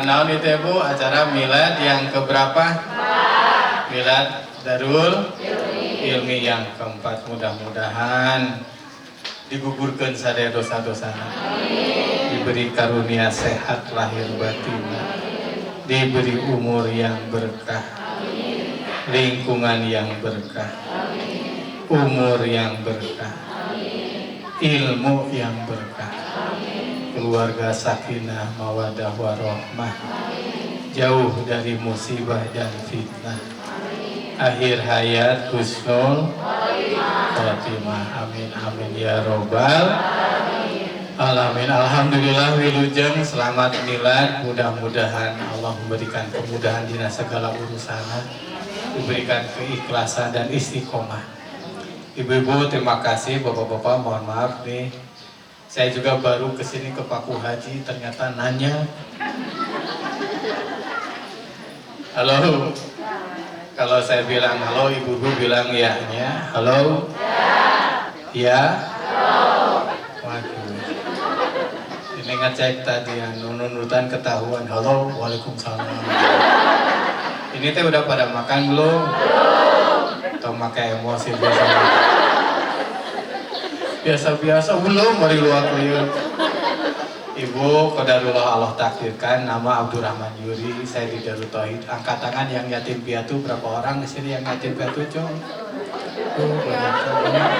Naon itu ya Bu, acara milad yang keberapa? Milad Darul Ilmi yang keempat. Mudah-mudahan digugurkeun sadaya dosa-dosana, diberi karunia sehat lahir batin, diberi umur yang berkah, lingkungan yang berkah, umur yang berkah, ilmu yang berkah, keluarga sakinah mawadah warohmah, jauh dari musibah dan fitnah, akhir hayat husnul khotimah. Amin amin ya robbal alamin. Alhamdulillah wilujeng, selamat milad. Mudah-mudahan Allah memberikan kemudahan di segala urusan, diberikan keikhlasan dan istiqomah. Ibu-ibu terima kasih, bapak-bapak mohon maaf nih, saya juga baru kesini ke Paku Haji, ternyata nanya halo. Kalau saya bilang halo, ibu-ibu bilang ya, halo ya. Waduh, ini ngecek tadi ya, nunutan ketahuan halo, waalaikumsalam. Ini teh udah pada makan belum? Atau pakai emosi biasa belum, mari luar liur. Ibu, qadarullah Allah takdirkan, nama Abdurrahman Yuri, saya di Darut Tauhid. Angkat tangan yang yatim piatu, berapa orang di sini yang yatim piatu, Cong? Banyak.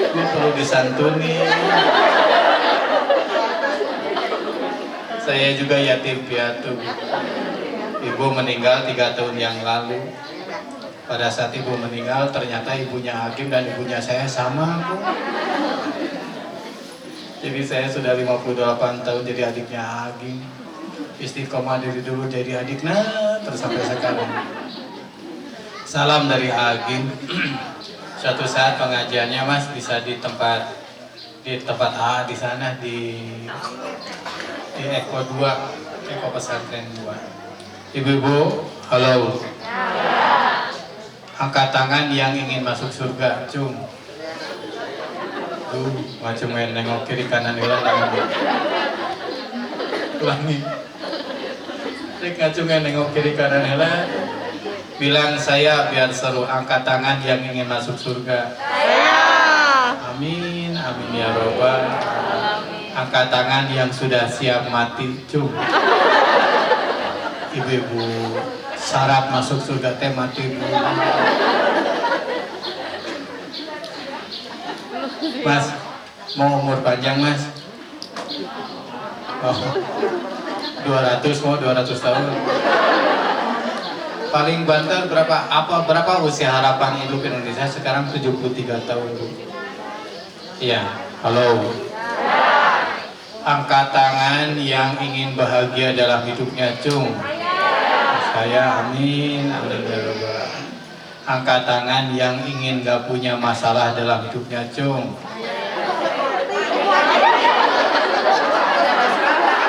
Ini perlu disantuni. Saya juga yatim piatu. Ibu meninggal 3 tahun yang lalu. Pada saat ibu meninggal, ternyata ibunya Hakim dan ibunya saya sama, Bu. Jadi saya sudah 58 tahun jadi adiknya Hakim. Istiqomah dari dulu jadi adiknya terus sampai sekarang. Salam dari Hakim. Suatu saat pengajiannya Mas bisa di tempat A di sana di Eko 2, Eko Pesantren 2. Ibu-ibu, halo. Angkat tangan yang ingin masuk surga, Cung. Tuh, macam main nengok kiri kanan ulangi. Rek ngacungan nengok kiri kanan hela. Bilang saya biar seru. Angkat tangan yang ingin masuk surga. Saya. Amin, amin ya robbal. Angkat tangan yang sudah siap mati, Cung. Ibu-ibu, syarat masuk surga teh mati dulu. Mas, mau umur panjang Mas? Oh, 200 tahun. Paling banter berapa usia harapan hidup Indonesia sekarang? 73 tahun. Iya, halo. Angkat tangan yang ingin bahagia dalam hidupnya, Cung. Saya, amin, amin ya rabbal. Angkat tangan yang ingin gak punya masalah dalam hidupnya, Cung.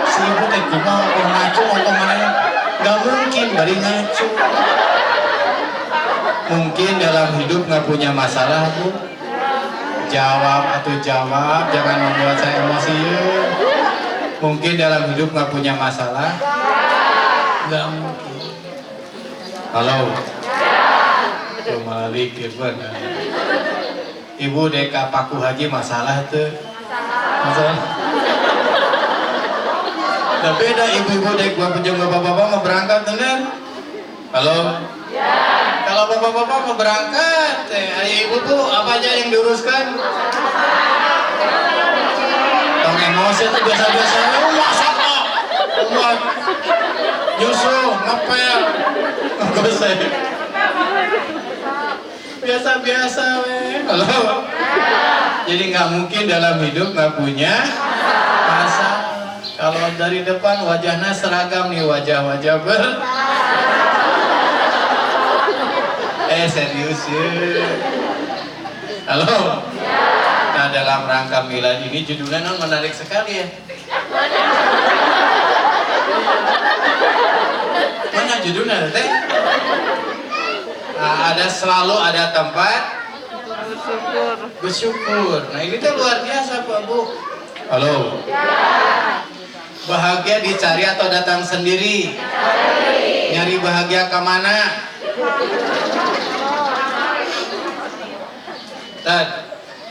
Si ibu teh kumaha kok ngaco atau mana? Gak mungkin bari ngaco. Mungkin dalam hidup gak punya masalah, Bu. Jawab, jangan membuat saya emosi. Mungkin dalam hidup gak punya masalah. Gak mungkin. Halo. Kembali bener. Ibu deka Paku Haji masalah tuh. Masalah. Nah beda ibu-ibu dek bapak-bapak mau berangkat bener. Halo. Kalau bapak-bapak mau berangkat, ibu tuh apa aja yang diuruskan? Tong emosi tuh biasa-biasa. Masak kok. Umat. Nyusul, ngepel. Ngegosek. Biasa-biasa weh. Halo. Jadi nggak mungkin dalam hidup nggak punya masalah. Kalau dari depan wajahnya seragam nih, wajah-wajah serius ya. Halo. Nah dalam rangka milad ini judulnya menarik sekali ya. Mana judulnya teh? Nah, selalu ada tempat bersyukur. Nah ini tuh luar biasa Pak Bu. Halo. Bahagia dicari atau datang sendiri? Nyari bahagia ke mana? Tad,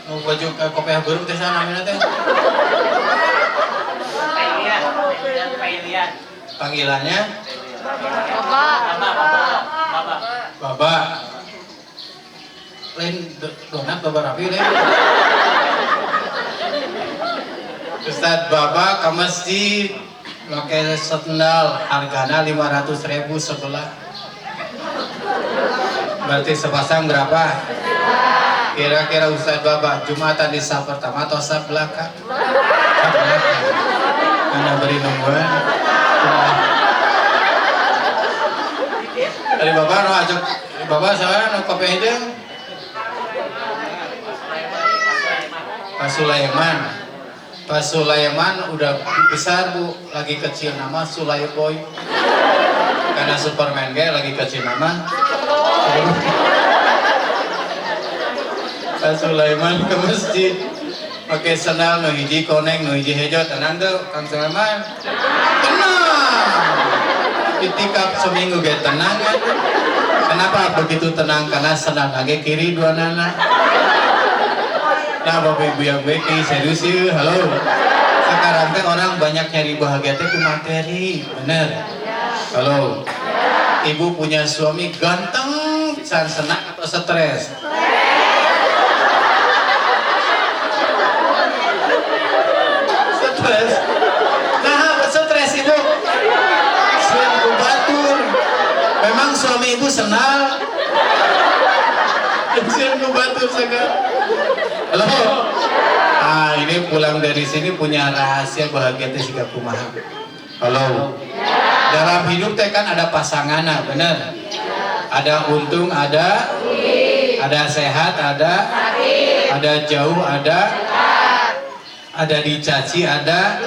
mau baju ke kopiah burung teh sana namanya teh? Panggilannya? Baba. Lain donat Baba Rapi lain. Ustadz Baba ke masjid pakai sendal harganya 500.000 sebelah. Berarti sepasang berapa? Kira-kira Ustadz Baba Jumatan di saf pertama atau saf belakang? Saf belakang. Karena beri nungguan. Dari Baba no ajak Baba saya no kopi hidung. Pak Sulaiman udah besar Bu, lagi kecil nama Sulaiboy. Karena Superman lagi kecil nama. Pak Sulaiman ke masjid pakai sandal nu hiji koneng nu hiji hejo tenang tuh Kang Sulaiman. Tenang. Itikaf seminggu ge tenang kan. Kenapa begitu tenang? Karena sandal lagi kiri dua nana. Nah Bapak Ibu yang baik, serius ya, halo. Sekarang kan orang banyak nyari bahagia itu materi, bener. Halo. Ibu punya suami ganteng, bisa senang atau stres? Stres. Nah, apa stres Ibu? Selain kubatur. Memang suami Ibu senang. Selain kubatur sekarang. Halo. Ah, ini pulang dari sini punya rahasia bahagia teh siga kumaha. Halo. Dalam hidup teh kan ada pasangan, bener. Ada untung, ada sehat, ada jauh, ada dicaci, ada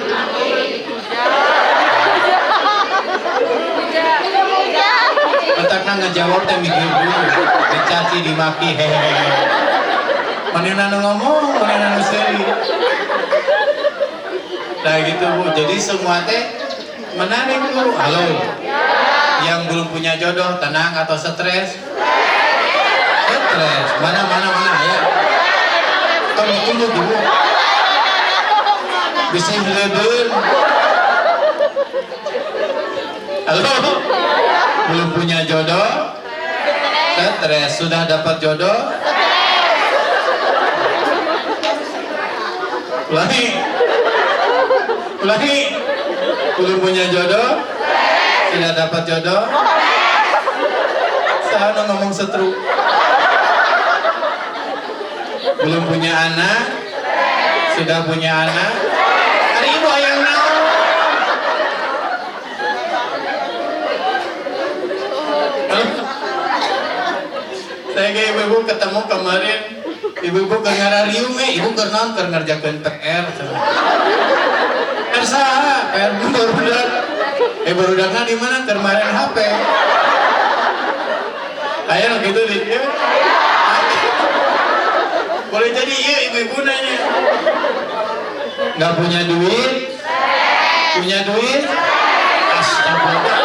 otaknya ngejawab teh mikir dulu. Dicaci, dimaki, hehehe. Manena ngomong, manena seri. Nah gitu Bu, jadi semua teh menarik Bu. Halo. Yang belum punya jodoh tenang atau stres? Stres. Mana ya. Tunggu Bu. Bisa hileun. Halo. Belum punya jodoh? Stres. Sudah dapat jodoh? Ulangi, belum punya jodoh, tidak dapat jodoh, saya ngomong setruk, belum punya anak, sudah punya anak, hari ibu yang naon, saya kayak ibu ketemu kemarin. Ibu-ibu keur ngararium ibu keur naon keur ngerjakeun PR. PR saha? PR barudak. Barudakna di mana? Keur maren HP. Aya nu kitu di dieu. Boleh jadi ieu ibu-ibu nanya. Enggak punya duit? Punya duit? Astagfirullah.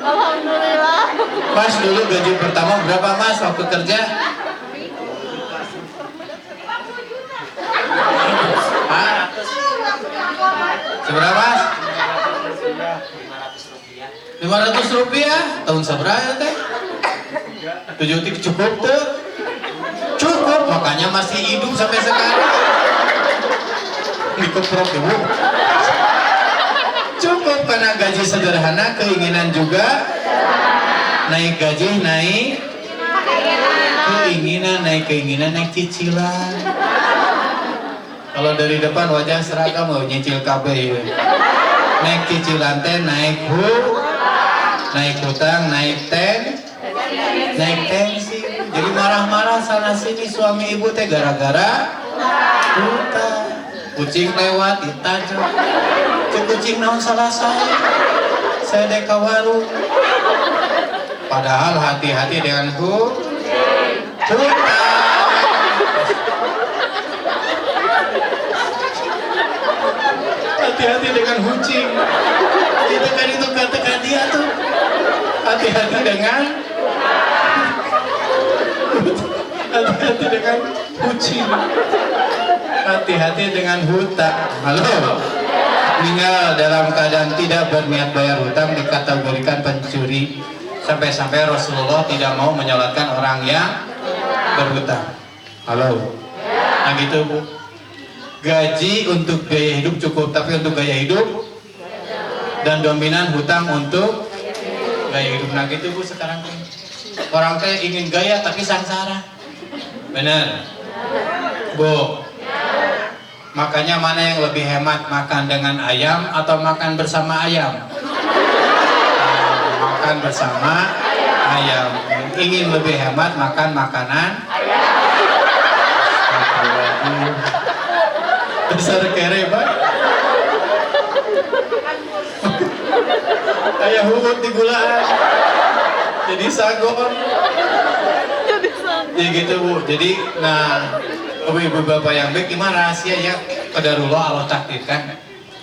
Alhamdulillah. Mas dulu gaji pertama berapa Mas waktu kerja? Seberapa Mas? 500 rupiah. Tahun seberapa teh? 7 tik cukup tuh? Cukup, makanya masih hidup sampai sekarang. Dikeprok Ibu. Cukup karena gaji sederhana, keinginan juga naik gaji, naik keinginan, naik cicilan. Kalau dari depan wajah seragam mau nyicil KB ya. Naik cicilan teh, naik hutang, naik tensi. Jadi marah-marah sana sini suami ibu teh gara-gara hutang. Kucing lewat ditajam. Kucing naon salah saya dek ka warung. Padahal hati-hati dengan hutang. hati-hati dengan kucing. Itu kan itu kata dia tuh. Hati-hati dengan kucing. Hati-hati dengan hutang. Halo. Meninggal dalam keadaan tidak berniat bayar hutang dikategorikan pencuri. Sampai-sampai Rasulullah tidak mau menyolatkan orang yang berhutang. Halo. Nah gitu Bu. Gaji untuk gaya hidup cukup, tapi untuk gaya hidup dan dominan hutang untuk gaya hidup. Nah gitu Bu sekarang. Orang teh ingin gaya tapi sangsara. Benar. Bu. Makanya mana yang lebih hemat, makan dengan ayam atau makan bersama ayam? Makan bersama ayam. Ingin lebih hemat, makan makanan ayam. Besar kere Pak. Kayak hubut di gulaan. Jadi sagon. Ya gitu Bu. Jadi nah ibu bapak yang baik, gimana rahasia ya? Qadarullah Allah takdirkan.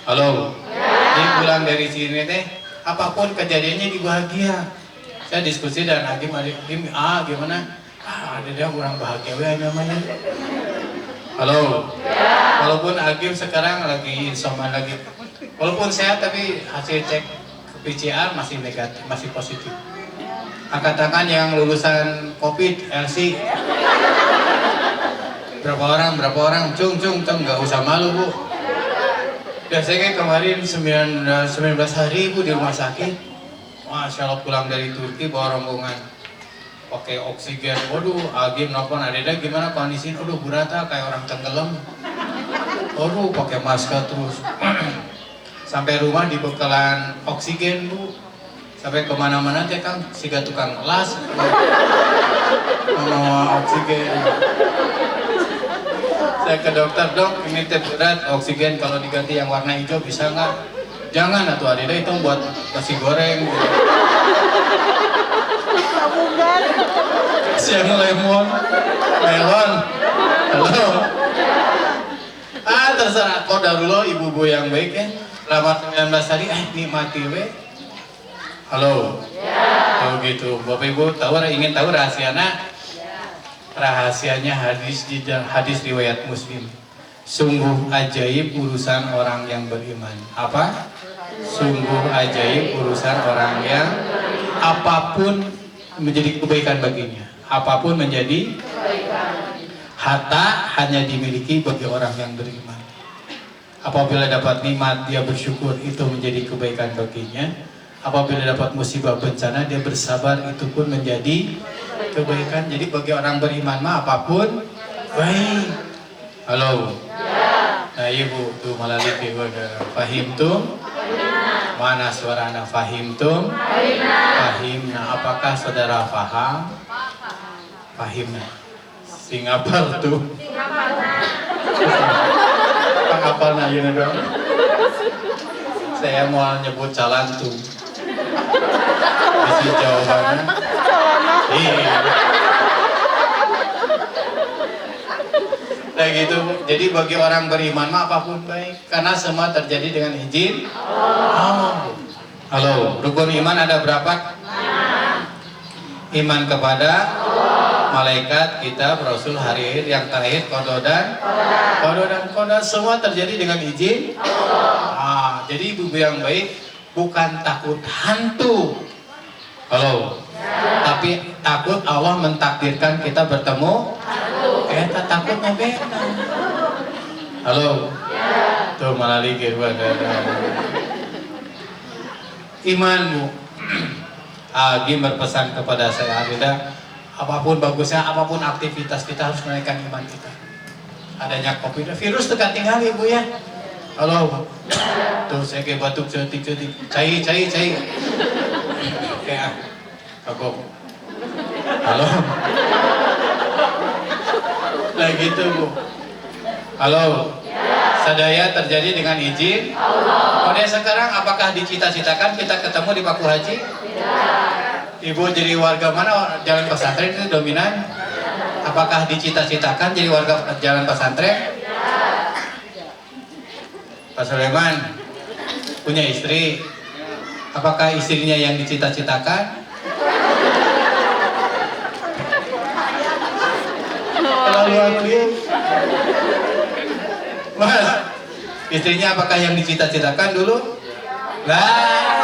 Halo. Jadi pulang dari sini teh, apapun kejadiannya dibahagia. Saya diskusi dan Hakim gimana? Ada dia kurang bahagia ya namanya. Halo. Walaupun Hakim sekarang lagi insomnia lagi. Walaupun sehat tapi hasil cek ke PCR masih negatif, masih positif. Angkat tangan yang lulusan COVID, LC. Berapa orang, cung, nggak usah malu Bu. Biasanya kemarin 19 hari Bu di rumah sakit. Masya Allah pulang dari Turki bawa rombongan pakai oksigen. Waduh, Agim nelfon Adeda gimana kondisi? Waduh, burata kayak orang tenggelam. Waduh, pakai masker terus. Sampai rumah dibekalan oksigen Bu. Sampai kemana-mana teh Kang, siga tukang las. Mau oksigen. Saya ke dokter, dok ini teh berat, oksigen kalau diganti yang warna hijau bisa nggak? Jangan atuh Adeda itu buat nasi goreng. Siang lemon, melon, halo. Terserah qadarullah ibu-ibu yang baik ya. Lama 19 hari, nikmati we. Halo. Oh gitu, Bapak Ibu ingin tahu rahasianya? Rahasianya hadis riwayat Muslim. Sungguh ajaib urusan orang yang beriman. Apa? Sungguh ajaib urusan orang yang apapun menjadi kebaikan baginya. Apapun menjadi harta hanya dimiliki bagi orang yang beriman. Apabila dapat nikmat dia bersyukur, itu menjadi kebaikan baginya. Apabila dapat musibah bencana dia bersabar, itu pun menjadi kebaikan. Jadi bagi orang beriman mah apapun baik. Halo. Nah Ibu tuh malah lihat fahim tuh. Mana suara anak fahim tuh? Fahim. Nah apakah saudara faham? Fahim. Singapura tuh. Pangapalna ya dong. Saya mau nyebut jalan tuh. Isi jawabannya. Iya. Nah gitu. Jadi bagi orang beriman mah apapun baik, karena semua terjadi dengan izin Allah. Halo, rukun iman ada berapa? Iman kepada malaikat, kitab, rasul, hari akhir, yang terakhir qada dan qadar semua terjadi dengan izin Allah. Jadi ibu yang baik bukan takut hantu. Halo. Tapi takut Allah mentakdirkan kita bertemu. Kita takutnya beda. Halo. Tuh malah ligir imanmu. Agim berpesan kepada saya, Abida, apapun bagusnya, apapun aktivitas kita harus menaikkan iman kita. Adanya COVID, virus tekan tinggal Ibu ya. Halo. Tuh saya kayak batuk cetik. Cai. Kayak kagok. Halo. Lah gitu Bu. Halo. Sadaya terjadi dengan izin Allah. Pada sekarang apakah dicita-citakan kita ketemu di Paku Haji? Tidak. Ibu jadi warga mana jalan pesantren itu dominan? Apakah dicita-citakan jadi warga jalan pesantren? Tidak. Pak Sulaiman, punya istri. Apakah istrinya yang dicita-citakan? Terlalu aktif. Mas, istrinya apakah yang dicita-citakan dulu? Lah.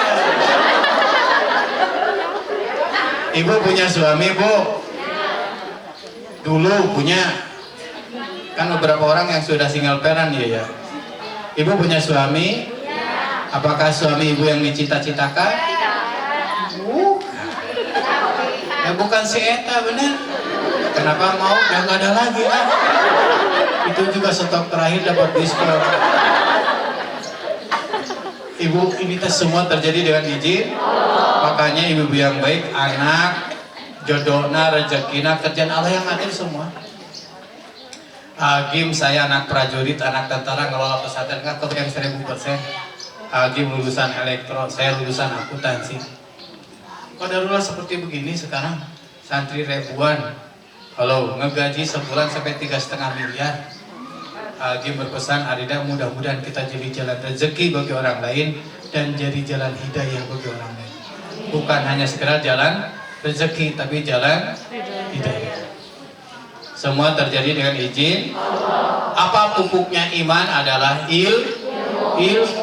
Ibu punya suami, Bu? Dulu punya. Kan beberapa orang yang sudah single parent ya. Ibu punya suami? Apakah suami ibu yang dicita-citakan? Ya bukan si Eta, bener. Kenapa mau? Udah nggak ada lagi lah. Itu juga stok terakhir dapat diskon. Ibu, ini semua terjadi dengan izin. Makanya ibu yang baik, anak, jodohna, rezekina, kerjaan Allah yang ngatur semua. Agim, saya anak prajurit, anak tentara, ngelola pesantren, nggak kebayang 1000%. Agim lulusan elektro, saya lulusan akuntansi. Qadarullah seperti begini sekarang, santri ribuan. Halo, ngegaji sebulan sampai 3,5 miliar. Agim berpesan, Arida, mudah-mudahan kita jadi jalan rezeki bagi orang lain dan jadi jalan hidayah bagi orang lain. Bukan hanya sekedar jalan rezeki, tapi jalan hidayah. Semua terjadi dengan izin. Apa pupuknya iman adalah ilmu.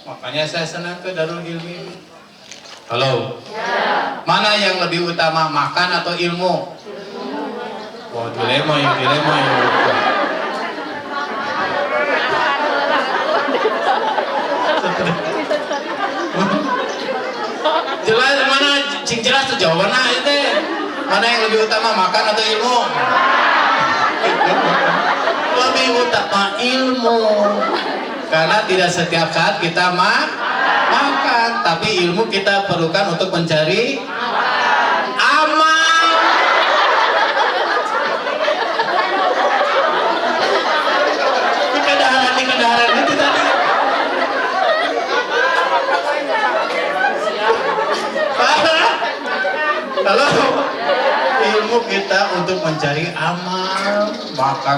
Makanya saya senang ke Darul Ilmi. Halo. Mana yang lebih utama, makan atau ilmu? Wah, dilema ya. Jelas mana? Cing jelas tuh jawabannya itu. Mana yang lebih utama, makan atau ilmu? Lebih utama ilmu. Karena tidak setiap saat kita makan, tapi ilmu kita perlukan untuk mencari aman. Ini kedaharan itu tadi. Halo. Ilmu kita untuk mencari amal, makan.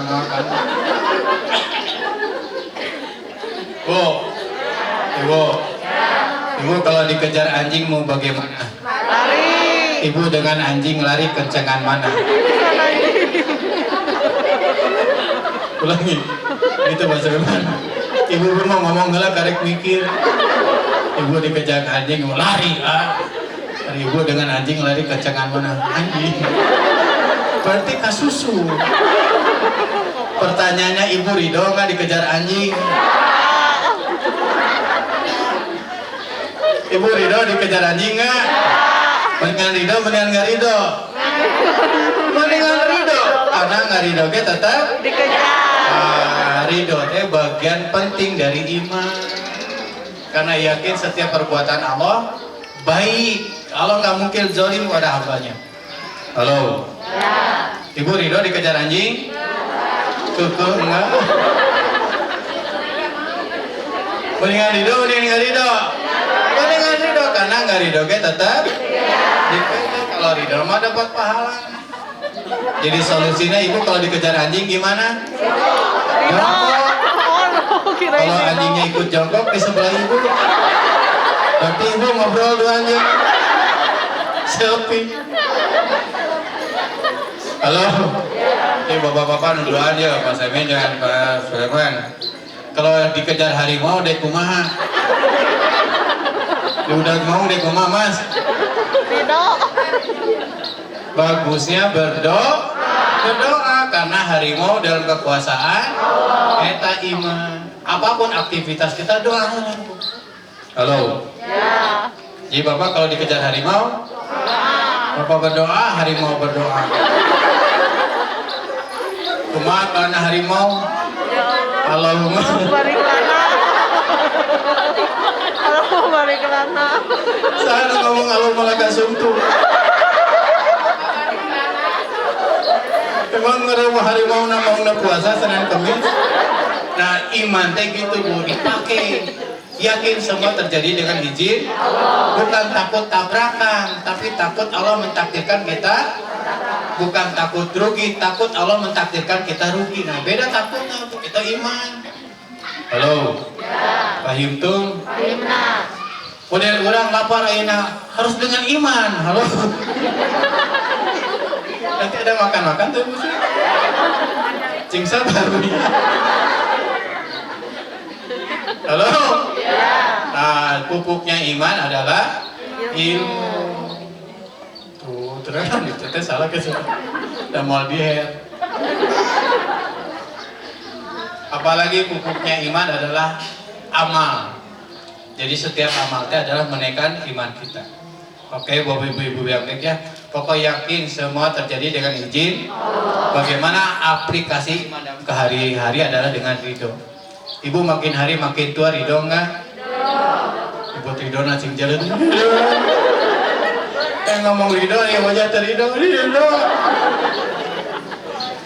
Ibu kalau dikejar anjing mau bagaimana? Lari. Ibu dengan anjing lari kencengan mana? Ulangi. Itu bahasa gimana? Ibu mau ngomong ngelak karek mikir. Ibu dikejar anjing mau lari. Ibu dengan anjing lari kencengan mana? Anjing. Berarti kasusu. Pertanyaannya, ibu ridho nggak dikejar anjing? Ibu ridho dikejar anjing nggak? Mendingan ridho, mendingan nggak ridho? Mendingan ridho. Karena nggak ridho kita tetap dikejar. Ridho itu bagian penting dari iman. Karena yakin setiap perbuatan Allah baik. Allah nggak mungkin zalim pada hambanya. Halo. Ya. Ibu ridho dikejar anjing? Kuku enggak. Mendingan ridho, mendingan ridho. Mendingan ridho karena nggak ridho tetap. Kalau ridho mah dapat pahala. Jadi solusinya ibu kalau dikejar anjing gimana? Jongkok. Kalau anjingnya ikut jongkok di sebelah ibu, berarti ibu ngobrol dua anjing. Selfie. Halo. Ini bapak-bapak nunggu aja, Pak Semin jangan Pak Sulaiman. Kalau dikejar harimau dek kumaha? Udah mau dek kumaha Mas? Bagusnya berdoa karena harimau dalam kekuasaan eta iman. Apapun aktivitas kita doa. Halo. Ya. Jadi Bapak kalau dikejar harimau, Bapak berdoa, harimau berdoa. Kumaha karena harimau? Allahumma barik lana. Allahumma barik lana. Saya ngomong Allahumma laka sumtu. Emang ngerewa harimau namanya puasa Senin Kamis. Nah iman teh gitu Bu, dipakai. Yakin semua terjadi dengan izin, bukan takut tabrakan, tapi takut Allah mentakdirkan kita, bukan takut rugi, takut Allah mentakdirkan kita rugi. Nah beda takutnya, kita iman. Halo. Pahim tuh? Kemudian orang lapar ayeuna harus dengan iman. Halo. Nanti ada makan-makan tuh mesti. Cing sabar. Halo. Nah, pupuknya iman adalah ilmu. Tuh, terus itu teh salah ke situ. Dan mau diet. Apalagi pupuknya iman adalah amal. Jadi setiap amal itu adalah menaikkan iman kita. Oke, Bapak Ibu yang baik ya. Pokok yakin semua terjadi dengan izin. Bagaimana aplikasi iman ke hari-hari adalah dengan ridho. Ibu makin hari makin tua ridho enggak? Ibu ridho nacing jalan. Ngomong ridho ya wajah terido.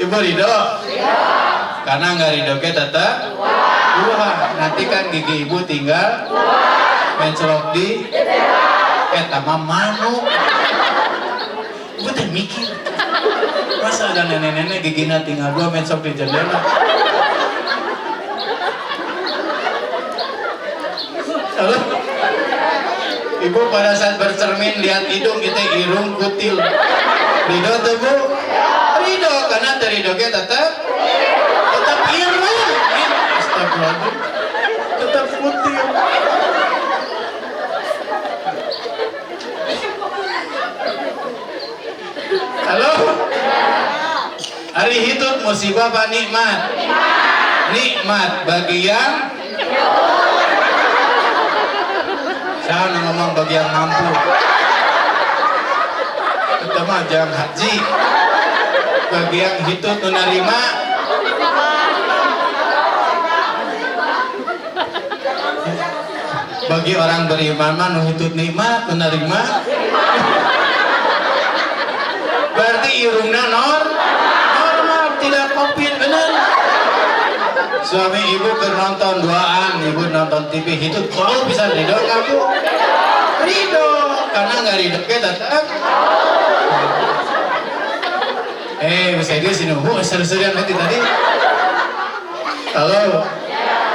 Ibu ridho. Karena nggak ridho ke tetap tua. Nanti kan gigi ibu tinggal mencolok di tamam manuk. Ibu teh mikir masa ada nenek-nenek giginya tinggal dua mencolok di jendela. Halo? Ibu pada saat bercermin lihat hidung kita irung kutil. Ridho tuh bu? Ridho karena terido ke tetap irung. Astagfirullahaladzim. Tetap kutil. Halo? Hari hitut musibah apa nikmat? Nikmat bagi yang saya ngomong bagi yang mampu. Kita mah jangan haji. Bagi yang hitut menerima. Bagi orang beriman mah nu hitut nikmat menerima. Berarti irungna normal, tidak covid benar. Suami ibu nonton duaan, ibu nonton TV hitut, kalau bisa ridho kamu? Ridho, karena nggak ridho kita tetap. Bisa dia sini, bu, seru-seruan nanti tadi. Halo,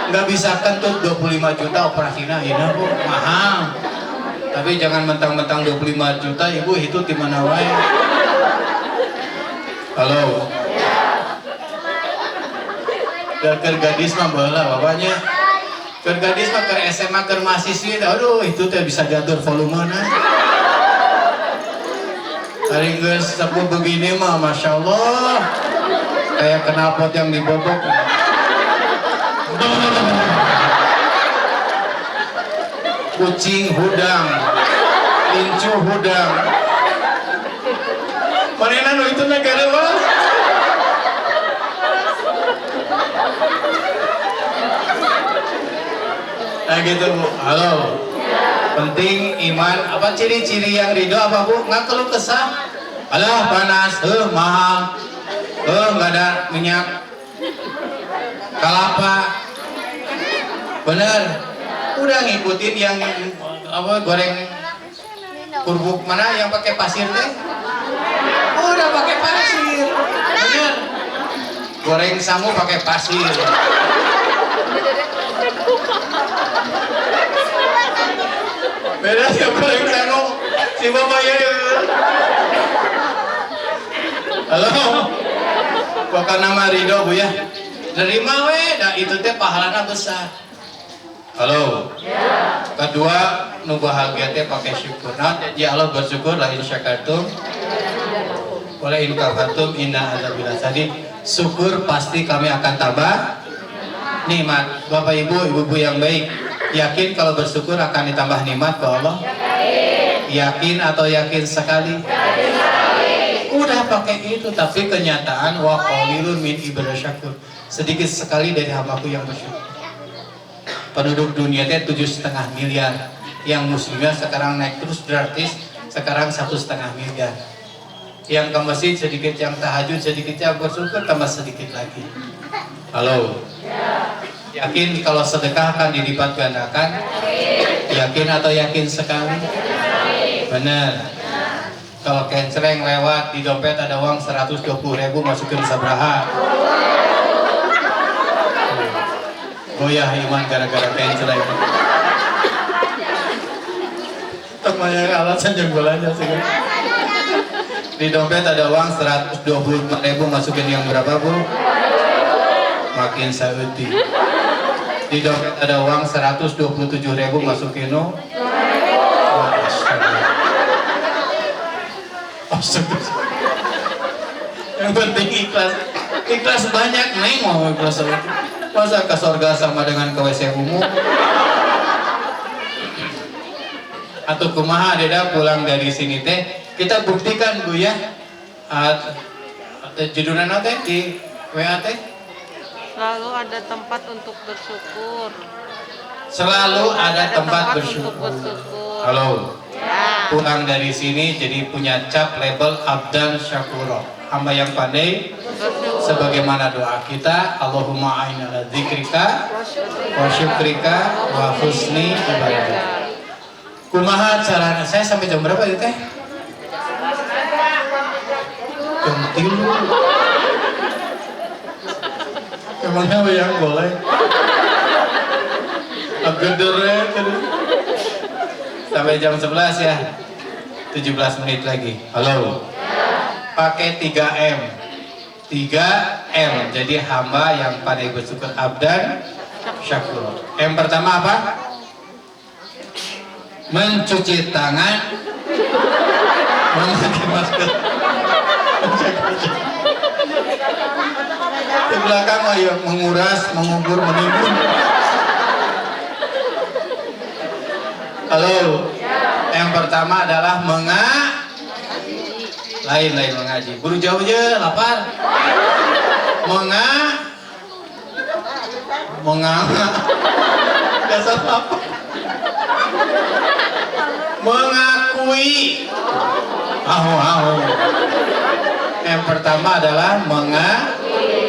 nggak bisa kentut 25 juta operasinya, ini bu, mahal. Tapi jangan mentang-mentang 25 juta, ibu hitut di mana wae. Halo. Keur gadis mah baheula bapaknya. Keur gadis mah keur SMA keur mahasiswi, aduh itu teh bisa diatur volumena. Hari geus sepuh begini mah Masya Allah. Kayak knalpot yang dibobok. Kucing hudang, incu hudang. Manehna nu itu negara Mas. Nah gitu bu, halo. Penting iman, apa ciri-ciri yang ridho apa bu? Nggak keluh kesah. Alah panas, mahal, nggak ada minyak kelapa. Bener, udah ngikutin yang apa goreng kurbuk mana yang pakai pasir teh? Udah pakai pasir, bener. Goreng samu pakai pasir. Beda sih goreng samu si bapak ya. Halo, bukan nama ridho bu ya. Nerima we, nah itu teh pahalana besar. Halo. Kedua, nu bahagia teh pakai syukur. Nah, ya Allah bersyukur la in syakartum wala in kafartum inna adzabil sadid. Syukur pasti kami akan tambah nikmat. Bapak Ibu, ibu-ibu yang baik, yakin kalau bersyukur akan ditambah nikmat ke Allah? Yakin atau yakin sekali? Udah pakai itu, tapi kenyataan wa qalilun min ibadil syakur. Sedikit sekali dari hambaku yang bersyukur. Penduduk dunia teh 7,5 miliar. Yang muslimnya sekarang naik terus drastis, sekarang 1,5 miliar. Yang ke masjid sedikit, yang tahajud sedikit, yang bersyukur tambah sedikit lagi. Halo. Yakin kalau sedekah akan dilipat gandakan? Yakin atau yakin sekali? Benar. Kalau kencereng lewat di dompet ada uang 120.000 masukin sabraha. goyah iman gara-gara cancel ini. Temannya alasan jenggolannya sih. Di dompet ada uang 124.000, masukin yang berapa Bu? Makin sauti. Di dompet ada uang 127.000, masukin no. Yang penting ikhlas. Ikhlas banyak, neng mau ikhlas. Masa ke surga sama dengan ke WC umum? Atau kumaha Deda pulang dari sini teh, kita buktikan Bu ya. Judulnya teh di WA teh. Selalu ada tempat untuk bersyukur. Selalu ada tempat bersyukur. Halo. Ya. Pulang dari sini jadi punya cap label Abdan Syakuro, hamba yang pandai sebagaimana doa kita, Allahumma a'inna ala dzikrika wa syukrika wa husni ibadah. Kumaha carana saya sampai jam berapa itu teh? Jam 3. Emangnya yang boleh? Agedere sampai jam 11 ya. 17 menit lagi. Halo. Pakai 3M. 3M. Jadi hamba yang pandai bersyukur, abdan syakur. M pertama apa? Mencuci tangan, memakai masker. Di belakang ayo menguras, mengubur, menimbun. Halo. Yang pertama adalah lain mengaji. Buru jauh aja, lapar. Dasar apa? Mengakui. Yang pertama adalah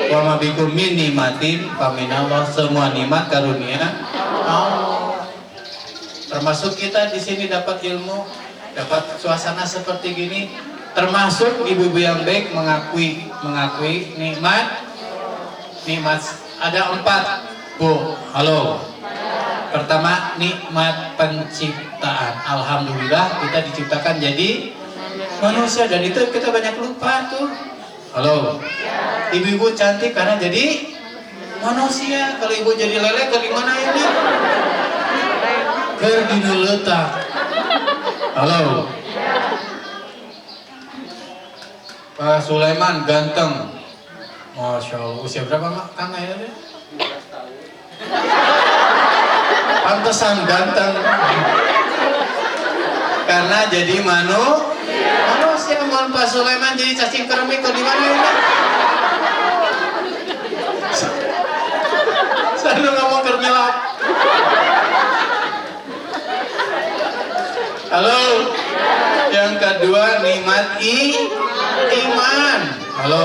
wa ma bikum min nikmatin faminallah, semua nikmat karunia Allah. Termasuk kita di sini dapat ilmu, dapat suasana seperti gini, termasuk ibu-ibu yang baik mengakui nikmat. Ada 4 Bu. Halo. Pertama, nikmat penciptaan. Alhamdulillah kita diciptakan jadi manusia, dan itu kita banyak lupa tuh. Halo. Ibu-ibu cantik karena jadi manusia. Kalau ibu jadi lele ke dimana ini? Ke dinu letak. Halo. Pak Sulaiman ganteng. Masya Allah. Usia berapa Kang ya? Pantesan ganteng. Karena jadi manusia. Mohon Pak Sulaiman jadi cacing kermik ke dimana ini? Saya ngomong kermilap. Halo. Yang kedua nikmat iman. Halo.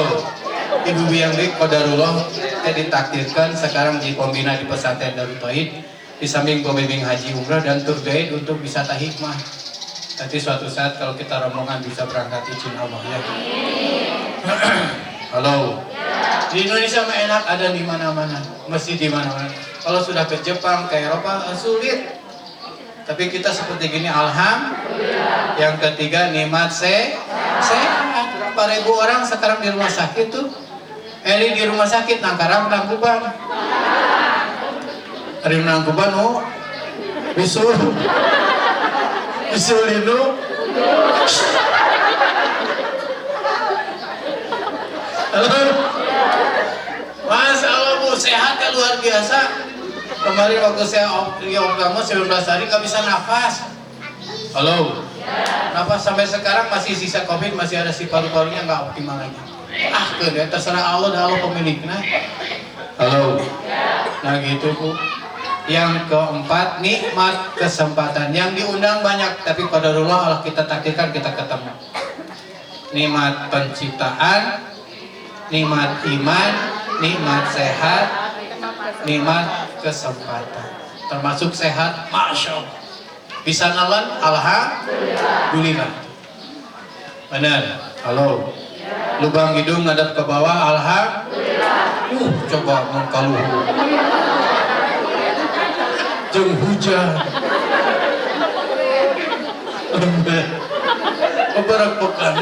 Ibu yang baik qadarullah, saya ditakdirkan sekarang di pembina di pesantren Darut Tauhid, di samping pembimbing haji umrah dan tour guide untuk wisata hikmah. Nanti suatu saat kalau kita rombongan bisa berangkat izin Allah ya. Halo. Di Indonesia mah enak, ada di mana-mana, masjid di mana-mana. Kalau sudah ke Jepang, ke Eropa sulit. Tapi kita seperti gini, alhamdulillah. Yang ketiga nikmat sehat. Berapa ribu orang sekarang di rumah sakit tuh? Eli di rumah sakit Nangkarang, Nangkuban. Hari Nangkuban bisul itu. Halo. Masya Allah Bu, sehatnya luar biasa. Kemarin waktu saya kamu 19 hari gak bisa nafas. Halo. Nafas sampai sekarang masih sisa COVID, masih ada si paru-parunya nggak optimal lagi. Terserah Allah dan Allah pemiliknya. Halo. Nah gitu Bu. Yang keempat, nikmat kesempatan. Yang diundang banyak, tapi qadarullah Allah kita takdirkan kita ketemu. Nikmat penciptaan, nikmat iman, nikmat sehat, nikmat kesempatan. Termasuk sehat, Masya Allah. Bisa nalan, alhamdulillah. Benar. Halo. Lubang hidung ngadap ke bawah, alhamdulillah. Coba mengkaluh. jeung hujan. Beberapa pekan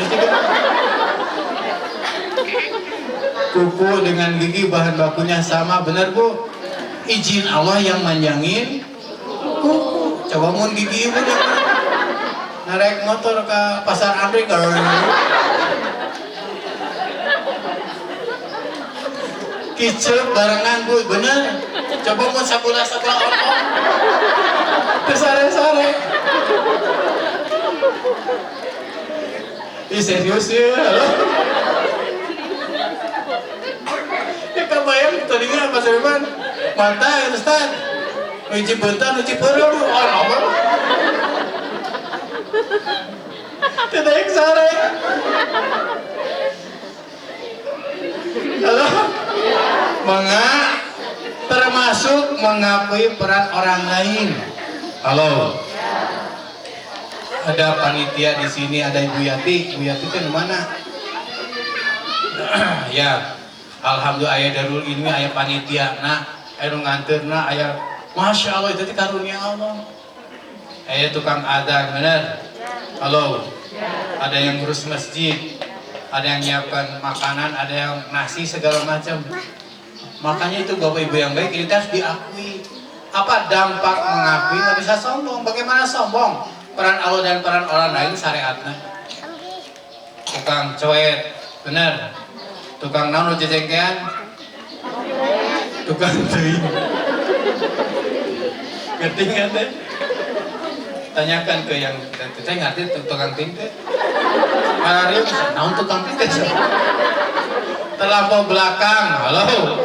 kuku dengan gigi bahan bakunya sama, bener Bu? Izin Allah yang manjangin kuku. Coba mun gigi ibu deh narik motor ke pasar Andri kalau kicep barengan Bu, bener. Coba mun sabula on sare-sare. Ih serius ya, halo. Ya kebayang tadinya apa Sulaiman? Mata ya Ustaz. Uji bentar, uji perut, apa? Tidak yang sare. Halo. Termasuk mengakui peran orang lain. Halo. Ada panitia di sini, ada Ibu Yati. Ibu Yati itu di mana? Ya, alhamdulillah ayah darul ini ayah panitia. Nah, ayah nganterna ayah, masya Allah itu karunia Allah. Ayah tukang adang, bener? Halo. Ada yang ngurus masjid, ada yang nyiapkan makanan, ada yang nasi segala macam. Makanya itu Bapak Ibu yang baik, ini harus diakui. Apa dampak mengakui? Nggak bisa sombong. Bagaimana sombong? Peran Allah dan peran orang lain syariatnya. Tukang coet, bener. Tukang naon jejengkean, tukang teuing. Ngerti nggak teh? Tanyakan ke yang saya ngerti tukang ting teh. Mariam, naon tukang ting teh? Terlampau belakang, halo.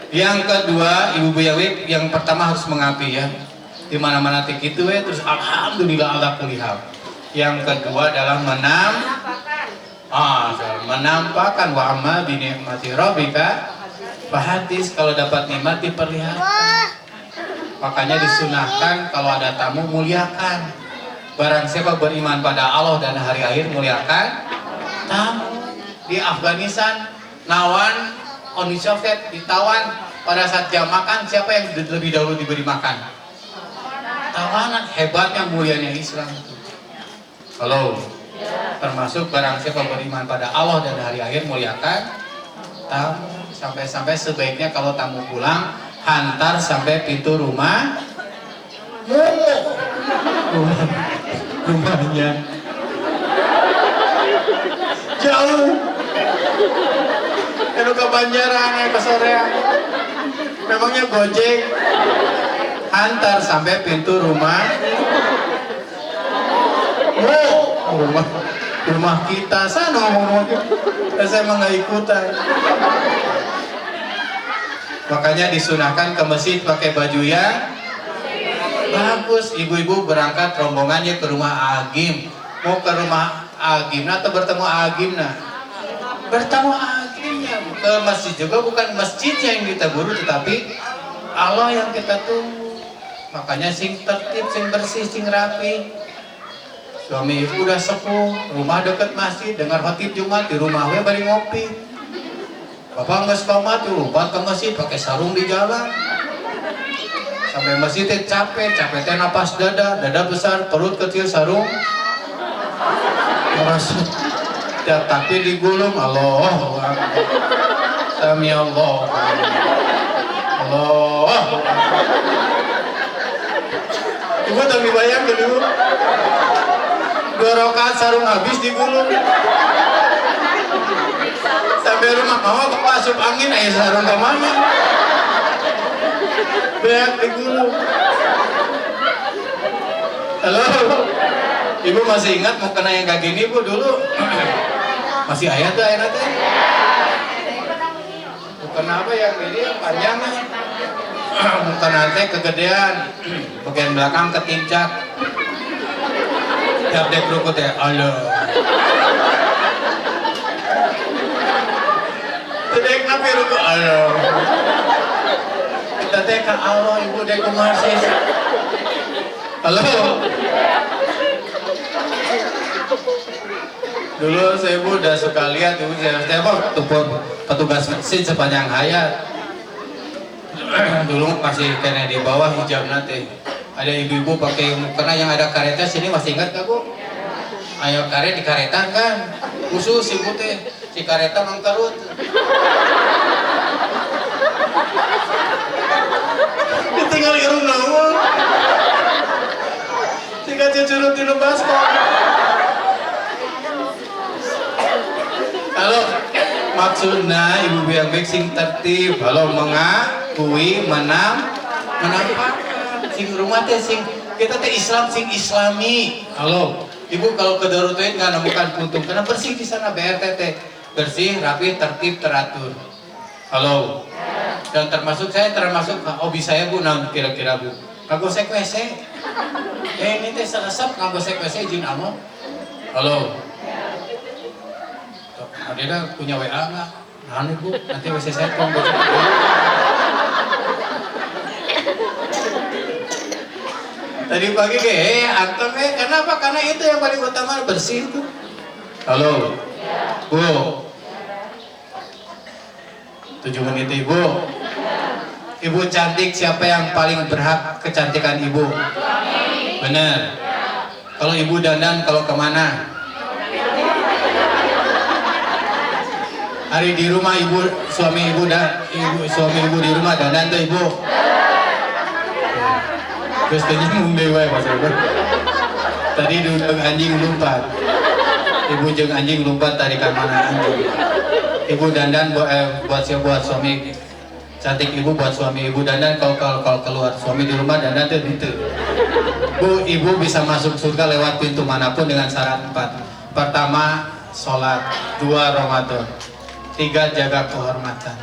Yang kedua, Ibu Yawib, yang pertama harus mengakui ya. Di mana-mana tik itu ya, terus alhamdulillah ala kulli hal. Yang kedua adalah menampakkan wa amma bi ni'mati rabbika fahadis. Kalau dapat nikmat diperlihatkan. Makanya disunahkan kalau ada tamu muliakan. Barang siapa beriman pada Allah dan hari akhir muliakan tamu. Di Afghanistan Nawan Uni Soviet ditawan pada saat jam makan, siapa yang lebih dahulu diberi makan? Tawanan. Hebatnya mulianya Islam itu. Halo. Termasuk barang siapa beriman pada Allah dan hari akhir muliakan tamu. Sampai-sampai sebaiknya kalau tamu pulang hantar sampai pintu rumahnya jauh. Anu ke Banjaran, ke sorean. Memangnya Gojek hantar sampai pintu rumah kita. Sana ngomong gitu. Saya emang nggak ikutan. Makanya disunahkan ke masjid pakai baju yang bagus. Ibu-ibu berangkat rombongannya ke rumah Agim. Mau ke rumah Agimna atau bertemu Agimna? Bertemu Agimnya. Ke masjid juga bukan masjidnya yang kita buru, tetapi Allah yang kita tunggu. Makanya sing tertib, sing bersih, sing rapi. Suami ibu udah sepuh, rumah deket masjid, dengar khotib Jumat di rumah we bari ngopi. Bapak nggak sepamat tuh, lupa ke masjid pakai sarung di jalan. Sampai masjid capek teh napas dada besar, perut kecil, sarung merasuk. Tiap takbir digulung, Allah, Sami Allah, Allah. Ibu tapi bayang dulu. 2 rakaat sarung habis digulung. Sampai rumah mama bapak asup angin, ayo sarung ke mama. Beak digulung. Halo, ibu masih ingat mau kena yang kayak gini bu dulu? Masih ayat tuh ayat teh. Bukan apa yang ini yang panjang lah. Bukan nanti kegedean, bagian belakang ketincak. Tiap dek rukut ya, Allah. Tedek nabi rukut, Allah. Kita teka Allah, ibu dek kumarsis. Halo. Dulu saya ibu udah suka lihat ibu saya petugas mesin sepanjang hayat. dulu masih kena di bawah hijab nanti. Ada ibu-ibu pakai mukena yang ada kareta sini, masih ingat gak Bu? Ayo karet di karetan kan, khusus ibu teh, si kareta mangkarut. Tinggal irung naon. Tinggal cucurut di baskom. Halo, maksudnya ibu yang baik sing tertib, halo mengakui menampakkan sing rumah teh sing kita teh Islam sing Islami. Halo, ibu kalau ke Darutuin nggak nemukan puntung, karena bersih di sana BRTT, bersih, rapi, tertib, teratur. Halo, dan termasuk saya termasuk hobi saya Bu, nah kira-kira Bu, ngagosek WC. Ini teh seresep ngagosek WC izin amo. Halo. Adena punya WA nggak? Nah nih Bu, nanti WC saya tolong gosok dulu. Tadi pagi anton kenapa? Karena itu yang paling utama, bersih itu. Halo, Bu. 7 menit Ibu. Ibu cantik, siapa yang paling berhak kecantikan Ibu? Benar. Kalau Ibu dandan, kalau kemana? Hari di rumah Ibu, suami Ibu di rumah dandan tuh Ibu. Terus nyambung dewe Mas Ibu. Tadi duduk anjing lompat. Ibu jeung anjing lompat tadi ke mana anjing. Ibu dandan buat suami. Cantik Ibu buat suami Ibu dandan, kalau keluar suami di rumah dandan tuh gitu. Bu, Ibu bisa masuk surga lewat pintu manapun dengan syarat 4. Pertama, sholat. 2, Ramadan. 3, jaga kehormatan.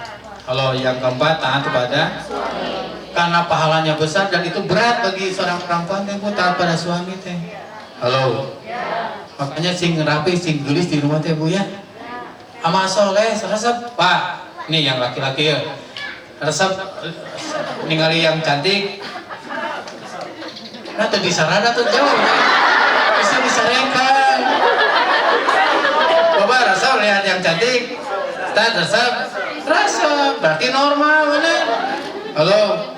Kalau yang keempat, taat kepada suami. Karena pahalanya besar dan itu berat bagi seorang perempuan teh Bu, taat pada suami teh. Halo. Makanya sing rapi, sing gelis di rumah teh Bu ya. Amal soleh, resep Pak. Nih yang laki-laki ya. Resep ningali yang cantik. Nah tadi sarada tuh jauh. Bisa disarekan. Coba resep lihat yang cantik. Resep berarti normal bener. Halo.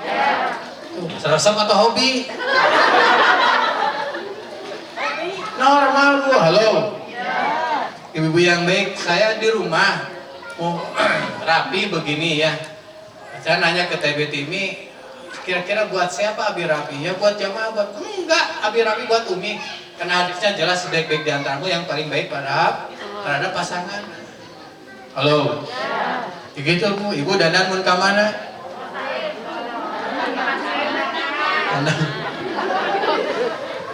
Resep atau hobi? Normal Bu. Halo. Ibu-ibu yang baik, saya di rumah mau rapi begini ya. Saya nanya ke TB Timi, kira-kira buat siapa Abi rapi? Ya buat jamaah, buat enggak, Abi rapi buat Umi. Karena hadisnya jelas sebaik-baik di antaramu yang paling baik terhadap pasangan. Halo. Begitu Bu, Ibu dandan mun ka mana?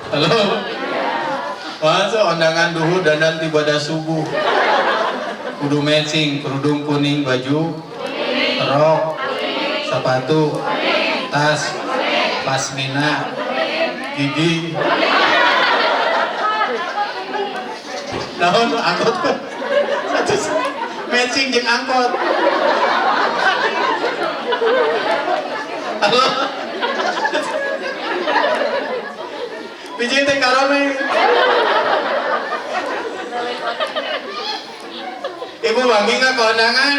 Halo. Masa undangan duhur dandan ibadah subuh. Kudu matching, kerudung kuning, baju rok, sepatu, tas, pasmina, gigi. Naon angkot kan? Satu matching jeung angkot. Halo. Bijing teh karome. Ibu wangi nggak kondangan?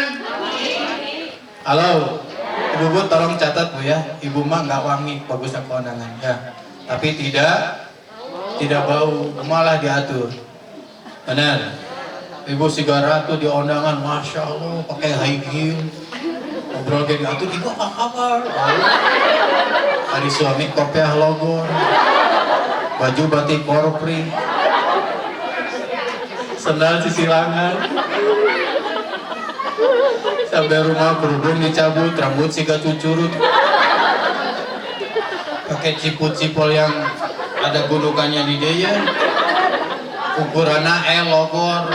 Halo, Ibu Bu tolong catat Bu ya. Ibu mah nggak wangi, bagusnya kondangan ya. Tapi tidak bau, malah diatur. Benar. Ibu sigara tuh di undangan, masya Allah, pakai high heel. Ngobrol kayak diatur, Ibu apa kabar? Hari suami kopiah logor. Baju batik korpri, sendal sisilangan, sampai rumah kerudung dicabut, rambut siga cucurut, pakai ciput-cipol yang ada gundukannya di dia, ukurannya logor,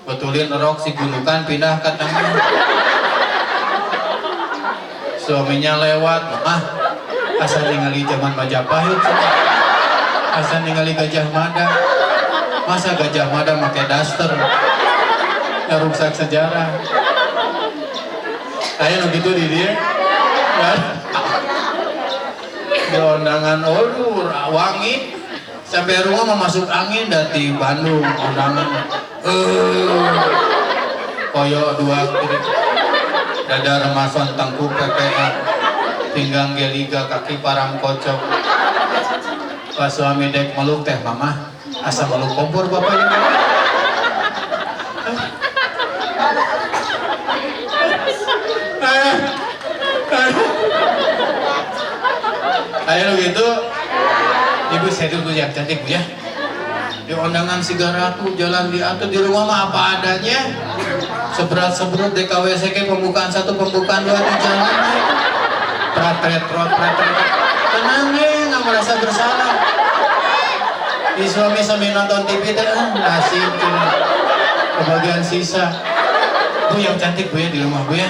betulin rok si gundukan pindah ke tangan, suaminya lewat, asal ningali zaman Majapahit. Asal ningali Gajah Mada. Masa Gajah Mada pakai daster? Ngerusak sejarah. Kayak begitu di dia. Di undangan wangi sampai rumah mau masuk angin dari Bandung undangan. Koyo 2 kiri. Dada remason tangku PPA. pinggang geliga kaki parang kocok. Pas suami dek meluk teh mama asa meluk kompor bapak juga. Ayo gitu ibu saya dulu yang cantik bu ya. Di undangan sigaraku jalan di atas di rumah mah apa adanya. Seberat-seberut DKWSK pembukaan 1 pembukaan 2 di jalan. Pratret. Tenang nih, nggak merasa bersalah. Di suami sambil nonton TV teh nasib cuma kebagian sisa. Bu yang cantik bu ya di rumah bu ya.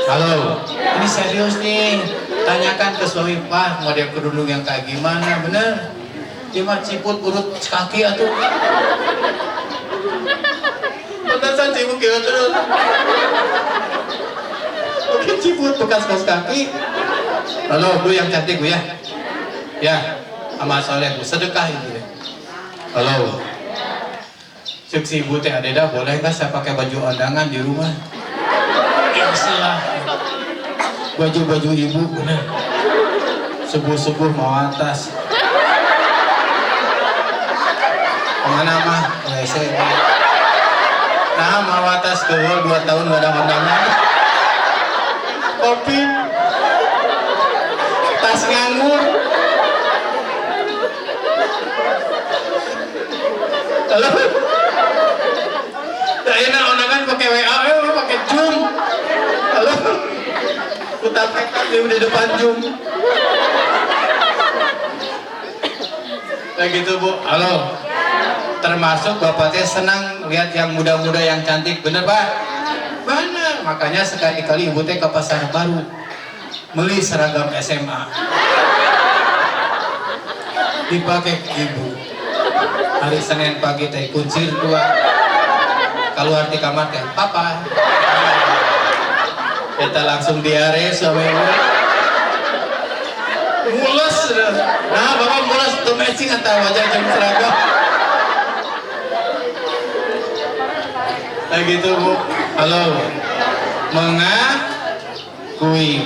Halo, ini serius nih. Tanyakan ke suami Pak, mau dia kerudung yang kayak gimana, bener? Dia mah ciput urut kaki atuh. Pantasan ciput gitu terus. Oke ciput bekas kaki. Halo bu yang cantik bu ya. Ya, amal soleh bu, sedekah itu ya. Halo. Suksi ibu teh adeda boleh nggak saya pakai baju undangan di rumah? Ya salah. Baju ibu bener. Subuh mau atas. Kemana mah? WC. Nah mau atas ke 2 tahun gak ada undangan. Kopi. Tas nganggur. Halo. Saya undangan pakai WA, pakai Zoom. Halo. Kutak-kutak di depan Zoom. Kayak gitu bu. Halo. Termasuk bapaknya senang lihat yang muda-muda yang cantik, bener pak? Bener. Makanya sekali-kali ibu teh ke pasar baru beli seragam SMA. Dipakai ibu. Hari Senin pagi teh kuncir 2. Keluar di kamar teh, papa. Kita langsung diare sama ibu. Mules. Nah bapak mules tuh matching atau wajah jam seragam. Nah gitu bu. Halo. Mengakui,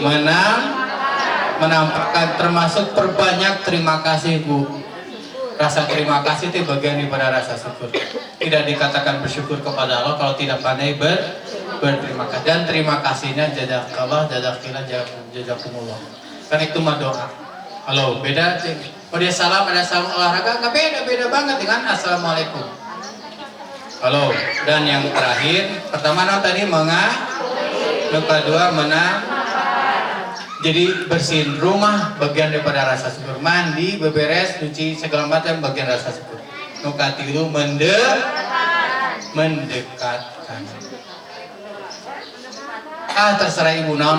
menampakkan, termasuk perbanyak terima kasih bu. Rasa terima kasih itu bagian daripada rasa syukur. Tidak dikatakan bersyukur kepada Allah kalau tidak pandai berterima kasih. Dan terima kasihnya jazakallah, jazakumullah. Kan itu mah doa. Halo, beda. Kalau dia salam ada salam olahraga, nggak beda banget dengan assalamualaikum. Halo, dan yang terakhir, pertama tadi yang kedua jadi bersihin rumah bagian daripada rasa syukur, mandi, beberes, cuci segala macam bagian rasa syukur. Nukatilu mendekatkan. Terserah ibu naon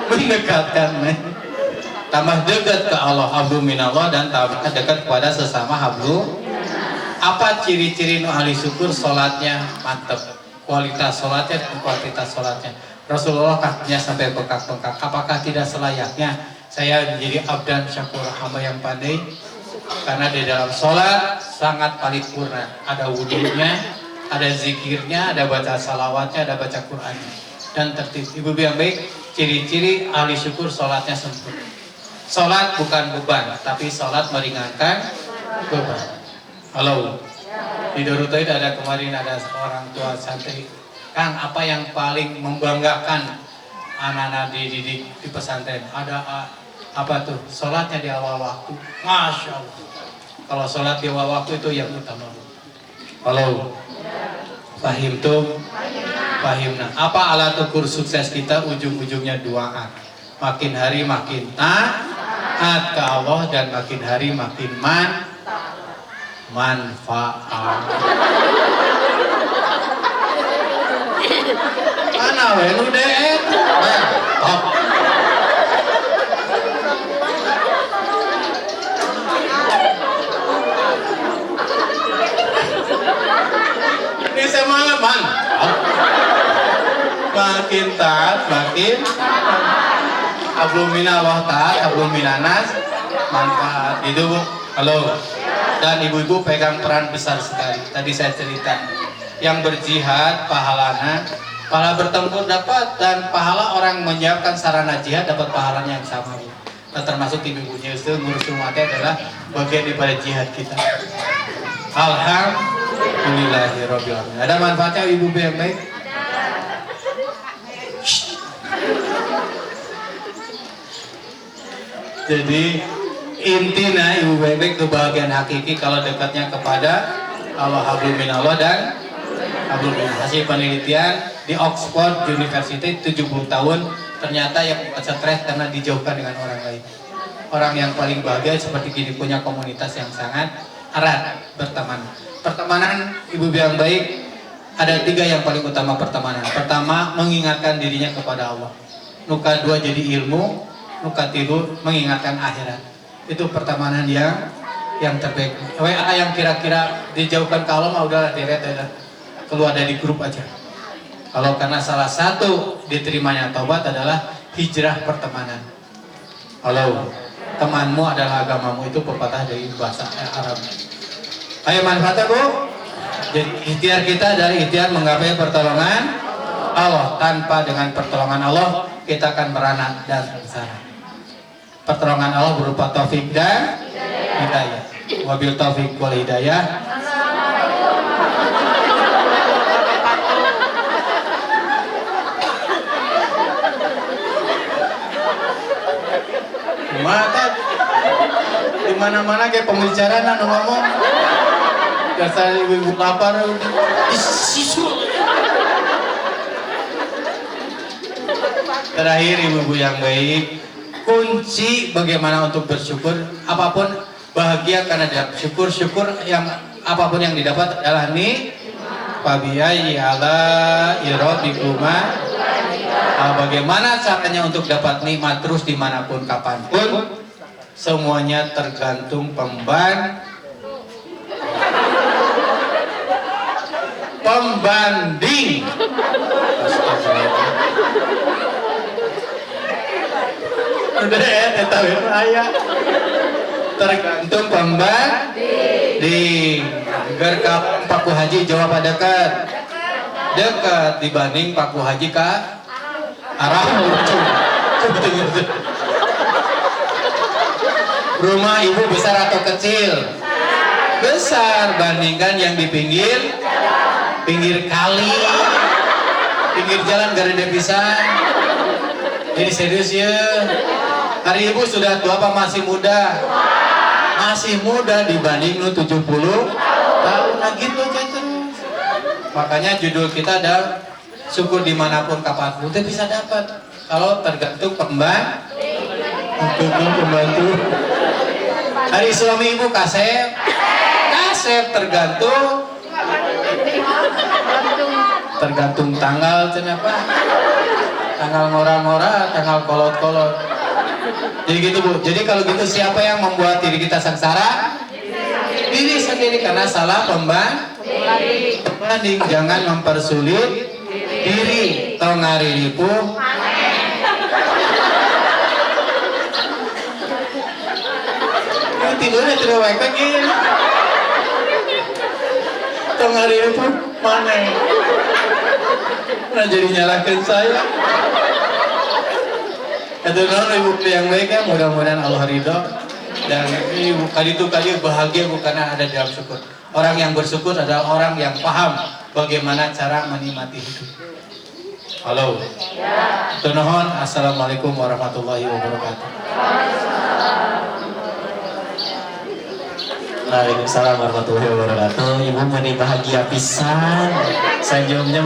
mendekatkan, tambah dekat ke Allah, hablu minallah, dan tambah dekat kepada sesama hablu. Apa ciri-ciri nu ahli syukur? Sholatnya mantep, kualitas sholatnya dan kuantitas sholatnya. Rasulullah kakinya sampai bengkak-bengkak. Apakah tidak selayaknya saya menjadi abdan syakur, hamba yang pandai? Karena di dalam sholat sangat paripurna. Ada wudunya, ada zikirnya, ada baca salawatnya, ada baca Qur'annya, dan tertib. Ibu yang baik, ciri-ciri ahli syukur sholatnya sempurna. Sholat bukan beban, tapi sholat meringankan beban. Halo, di Dorotoid ada kemarin ada seorang tua santri. Kang, apa yang paling membanggakan anak-anak dididik di pesantren? Ada apa tuh? Sholatnya di awal waktu. Masya Allah. Kalau sholat di awal waktu itu yang utama. Halo, pahim tuh? Pahim. Nah, apa alat ukur sukses kita? Ujung-ujungnya doa. Makin hari makin taat ke Allah, dan makin hari makin manfaat. Mana we nu deet? Top. Ini semangat man. Makin taat, makin ablumina Allah taat, abluminanas manfaat. Gitu bu. Halo. Dan ibu-ibu pegang peran besar sekali. Tadi saya cerita, yang berjihad pahalana Pahala bertempur dapat, dan pahala orang menyiapkan sarana jihad dapat pahalanya yang sama. Nah, termasuk ibu-ibunya itu ngurus rumahnya adalah bagian daripada jihad kita. Alhamdulillahirobbilalamin. Ada manfaatnya ibu yang baik? Jadi intinya ibu baik kebahagiaan hakiki kalau dekatnya kepada Allah, hablum minallah dan hablum minallah. Hasil penelitian di Oxford University 70 tahun ternyata yang stres karena dijauhkan dengan orang lain. Orang yang paling bahagia seperti gini punya komunitas yang sangat erat berteman. Pertemanan ibu yang baik ada 3 yang paling utama pertemanan. Pertama, mengingatkan dirinya kepada Allah. Nuka 2 jadi ilmu, nuka 3 mengingatkan akhirat. Itu pertemanan yang terbaik. WA yang kira-kira dijauhkan ke Allah mah udah keluar dari grup aja. Kalau karena salah satu diterimanya taubat adalah hijrah pertemanan. Kalau temanmu adalah agamamu, itu pepatah dari bahasa Arab. Ayo manfaatnya Bu. Jadi ikhtiar kita dari ikhtiar menggapai pertolongan Allah. Tanpa dengan pertolongan Allah kita akan merana dan sengsara. Pertolongan Allah berupa taufik dan hidayah. Wabil taufik wal hidayah. Mata di mana-mana kayak pembicaraan anu ngomong. Dasar ibu-ibu lapar. Terakhir ibu-ibu yang baik, kunci bagaimana untuk bersyukur, apapun bahagia karena syukur yang apapun yang didapat adalah fabiayyi ala irobikuma. Bagaimana caranya untuk dapat nikmat terus dimanapun kapanpun, semuanya tergantung pembanding. Udah ya, tahu ya. Tergantung pembanding. Agar Paku Haji jawab dekat dibanding Paku Haji ke arah rumah ibu besar atau kecil? Besar, bandingkan yang di pinggir kali, pinggir jalan gak ada pisan. Ini serius ya. Hari ibu sudah tua apa masih muda? Masih muda dibanding lu 70 tahun. Nah gitu aja terus. Makanya judul kita ada syukur dimanapun kapanpun kita bisa dapat. Kalau tergantung pembantu. Hari suami ibu kasep tergantung tanggal kenapa? Tanggal ngora-ngora, tanggal kolot-kolot. Jadi gitu Bu. Jadi kalau gitu siapa yang membuat diri kita sengsara? Diri sendiri karena salah pembanding. Jangan mempersulit diri. Tong ngariripu tidurnya tidak baik lagi. Tong ngariripu mana? Nah jadi nyalakan saya. Itu ibu yang baik ya, mudah-mudahan Allah ridho dan ibu kali bahagia bukan ada dalam syukur. Orang yang bersyukur adalah orang yang paham bagaimana cara menikmati hidup. Halo. Tunuhun, assalamualaikum warahmatullahi wabarakatuh. Waalaikumsalam warahmatullahi wabarakatuh. Ibu meni bahagia pisan. Sanjungnya